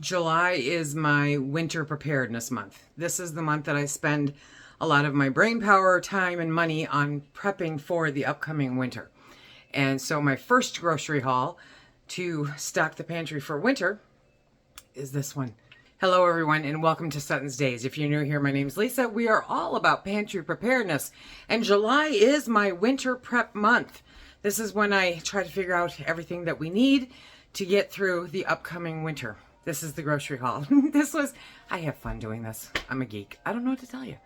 July is my winter preparedness month. This is the month that I spend a lot of my brain power, time, and money on prepping for the upcoming winter. And so my first grocery haul to stock the pantry for winter is this one. Hello everyone and welcome to SuttonsDaze. If you're new here, my name is Lisa. We are all about pantry preparedness and July is my winter prep month. This is when I try to figure out everything that we need to get through the upcoming winter. This is the grocery haul. I have fun doing this. I'm a geek. I don't know what to tell you.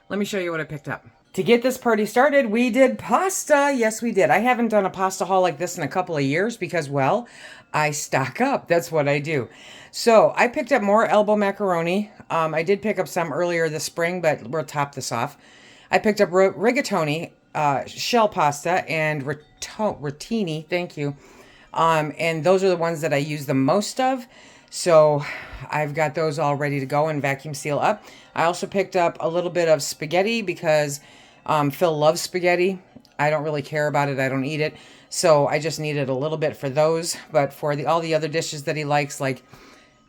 Let me show you what I picked up. To get this party started, we did pasta. Yes, we did. I haven't done a pasta haul like this in a couple of years because, well, I stock up. That's what I do. So I picked up more elbow macaroni. I did pick up some earlier this spring, but we'll top this off. I picked up rigatoni, shell pasta, and rotini. Thank you. And those are the ones that I use the most of. So I've got those all ready to go and vacuum seal up. I also picked up a little bit of spaghetti because Phil loves spaghetti. I don't really care about it. I don't eat it. So I just needed a little bit for those. But for all the other dishes that he likes, like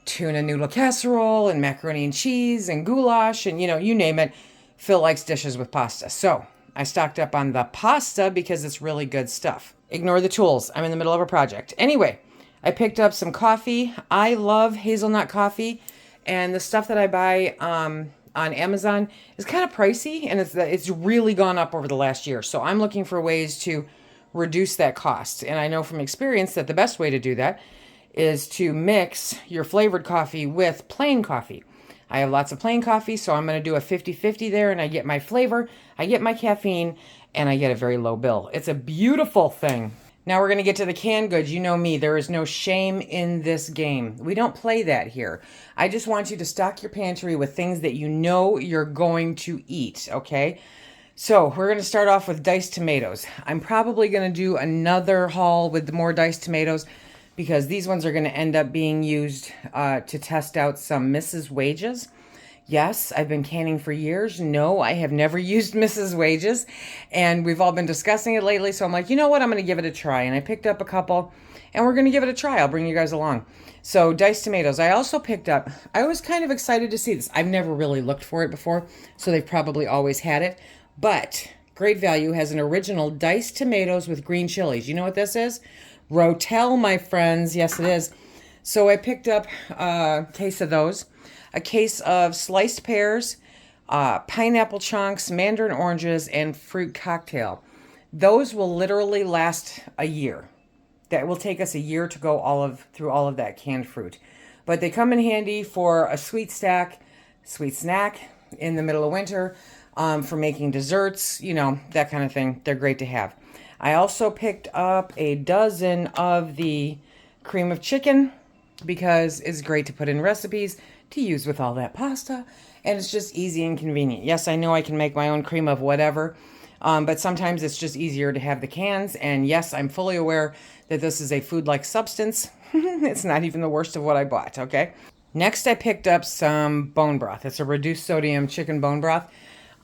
tuna noodle casserole and macaroni and cheese and goulash and, you name it, Phil likes dishes with pasta. So I stocked up on the pasta because it's really good stuff. Ignore the tools. I'm in the middle of a project. Anyway, I picked up some coffee. I love hazelnut coffee, and the stuff that I buy on Amazon is kind of pricey, and it's really gone up over the last year. So I'm looking for ways to reduce that cost. And I know from experience that the best way to do that is to mix your flavored coffee with plain coffee. I have lots of plain coffee, so I'm going to do a 50-50 there, and I get my flavor, I get my caffeine, and I get a very low bill. It's a beautiful thing. Now we're going to get to the canned goods. You know me, there is no shame in this game. We don't play that here. I just want you to stock your pantry with things that you know you're going to eat, okay? So we're going to start off with diced tomatoes. I'm probably going to do another haul with more diced tomatoes because these ones are going to end up being used to test out some Mrs. Wages. Yes, I've been canning for years. No, I have never used Mrs. Wages. And we've all been discussing it lately. So I'm like, you know what? I'm going to give it a try. And I picked up a couple and we're going to give it a try. I'll bring you guys along. So diced tomatoes. I also picked up, I was kind of excited to see this. I've never really looked for it before. So they've probably always had it. But Great Value has an original diced tomatoes with green chilies. You know what this is? Rotel, my friends. Yes, it is. So I picked up a case of those. A case of sliced pears, pineapple chunks, mandarin oranges, and fruit cocktail. Those will literally last a year. That will take us a year to go through all of that canned fruit. But they come in handy for a sweet snack in the middle of winter, for making desserts, that kind of thing. They're great to have. I also picked up a dozen of the cream of chicken because it's great to put in recipes to use with all that pasta, and it's just easy and convenient. Yes, I know I can make my own cream of whatever, but sometimes it's just easier to have the cans, and yes, I'm fully aware that this is a food-like substance. It's not even the worst of what I bought, okay? Next, I picked up some bone broth. It's a reduced sodium chicken bone broth.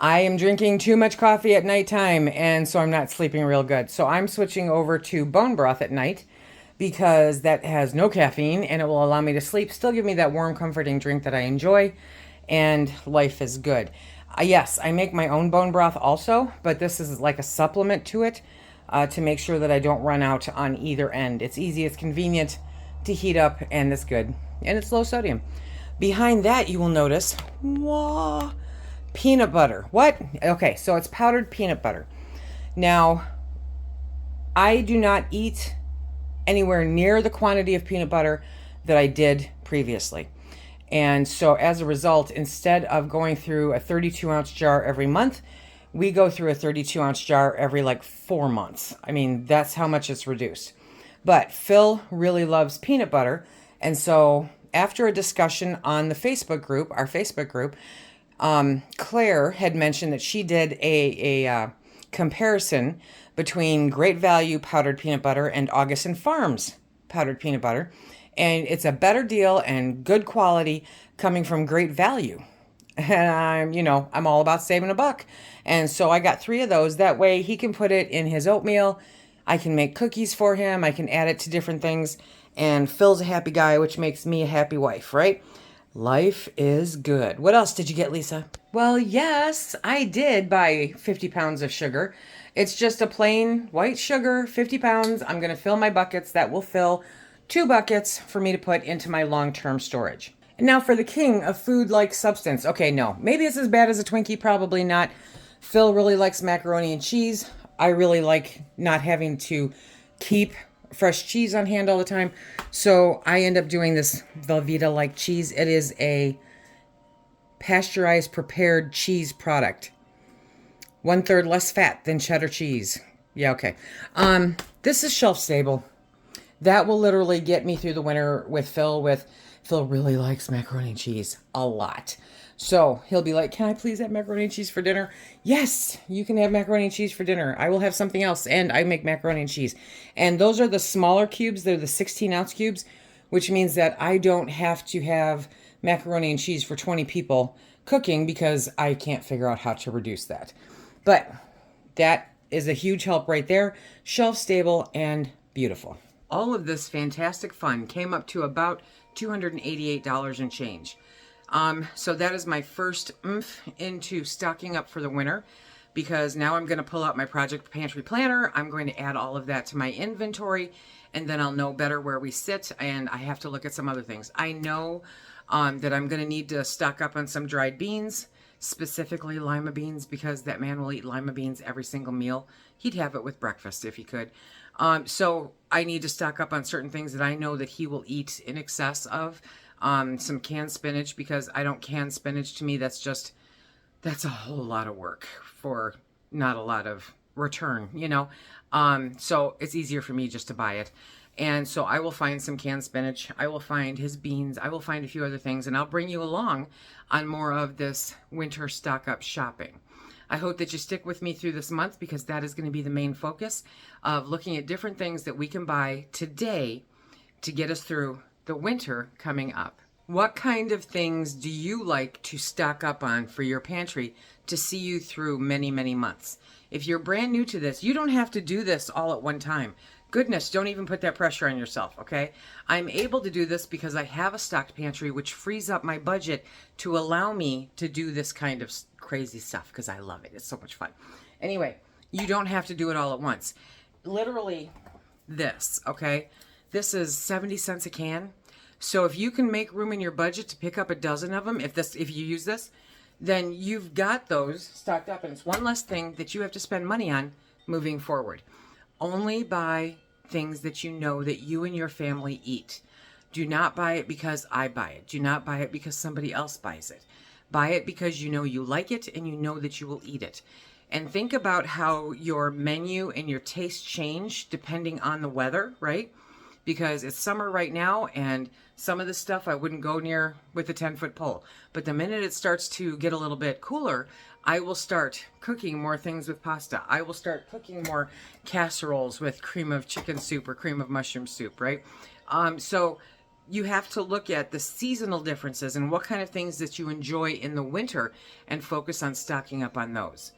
I am drinking too much coffee at nighttime, and so I'm not sleeping real good. So I'm switching over to bone broth at night, because that has no caffeine and it will allow me to sleep, still give me that warm, comforting drink that I enjoy, and life is good. Yes, I make my own bone broth also, but this is like a supplement to it to make sure that I don't run out on either end. It's easy, it's convenient to heat up, and it's good, and it's low sodium. Behind that, you will notice, peanut butter. What? Okay, so it's powdered peanut butter. Now, I do not eat anywhere near the quantity of peanut butter that I did previously. And so as a result, instead of going through a 32-ounce jar every month, we go through a 32-ounce jar every 4 months. I mean, that's how much it's reduced. But Phil really loves peanut butter. And so after a discussion on the Facebook group, our Facebook group, Claire had mentioned that she did a comparison between Great Value powdered peanut butter and Augustin Farms powdered peanut butter. And it's a better deal and good quality coming from Great Value. And I'm all about saving a buck. And so I got 3 of those. That way he can put it in his oatmeal. I can make cookies for him. I can add it to different things. And Phil's a happy guy, which makes me a happy wife, right? Life is good. What else did you get, Lisa? Well, yes, I did buy 50 pounds of sugar. It's just a plain white sugar, 50 pounds. I'm going to fill my buckets. That will fill 2 buckets for me to put into my long-term storage. And now for the king of food-like substance. Okay, no, maybe it's as bad as a Twinkie, probably not. Phil really likes macaroni and cheese. I really like not having to keep fresh cheese on hand all the time. So I end up doing this Velveeta-like cheese. It is a pasteurized prepared cheese product. 1/3 less fat than cheddar cheese. Yeah, okay. This is shelf stable. That will literally get me through the winter with Phil. Phil really likes macaroni and cheese a lot. So he'll be like, can I please have macaroni and cheese for dinner? Yes, you can have macaroni and cheese for dinner. I will have something else, and I make macaroni and cheese. And those are the smaller cubes. They're the 16-ounce cubes, which means that I don't have to have macaroni and cheese for 20 people cooking because I can't figure out how to reduce that. But that is a huge help right there. Shelf stable and beautiful. All of this fantastic fun came up to about $288 and change. So that is my first oomph into stocking up for the winter, because now I'm going to pull out my project pantry planner. I'm going to add all of that to my inventory, and then I'll know better where we sit, and I have to look at some other things. I know that I'm going to need to stock up on some dried beans, specifically lima beans, because that man will eat lima beans every single meal. He'd have it with breakfast if he could. So I need to stock up on certain things that I know that he will eat in excess of. Some canned spinach, because I don't can spinach. To me, that's a whole lot of work for not a lot of return, you know? So it's easier for me just to buy it. And so I will find some canned spinach. I will find his beans. I will find a few other things, and I'll bring you along on more of this winter stock up shopping. I hope that you stick with me through this month, because that is going to be the main focus of looking at different things that we can buy today to get us through the winter coming up. What kind of things do you like to stock up on for your pantry to see you through many, many months? If you're brand new to this, you don't have to do this all at one time. Goodness, don't even put that pressure on yourself, okay? I'm able to do this because I have a stocked pantry, which frees up my budget to allow me to do this kind of crazy stuff, because I love it. It's so much fun. Anyway, you don't have to do it all at once. Literally this, okay? This is 70 cents a can. So if you can make room in your budget to pick up a dozen of them, if you use this, then you've got those stocked up, and it's one less thing that you have to spend money on moving forward. Only buy things that you know that you and your family eat. Do not buy it because I buy it. Do not buy it because somebody else buys it. Buy it because you know you like it and you know that you will eat it. And think about how your menu and your taste change depending on the weather, right? Because it's summer right now, and some of the stuff I wouldn't go near with a 10-foot pole. But the minute it starts to get a little bit cooler, I will start cooking more things with pasta. I will start cooking more casseroles with cream of chicken soup or cream of mushroom soup, right? So you have to look at the seasonal differences and what kind of things that you enjoy in the winter and focus on stocking up on those.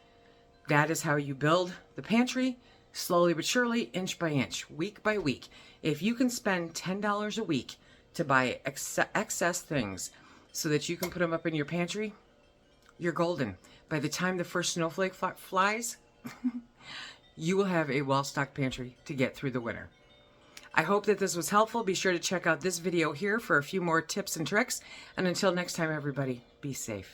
That is how you build the pantry, slowly but surely, inch by inch, week by week. If you can spend $10 a week to buy excess things so that you can put them up in your pantry, you're golden. By the time the first snowflake flies, you will have a well-stocked pantry to get through the winter. I hope that this was helpful. Be sure to check out this video here for a few more tips and tricks. And until next time, everybody, be safe.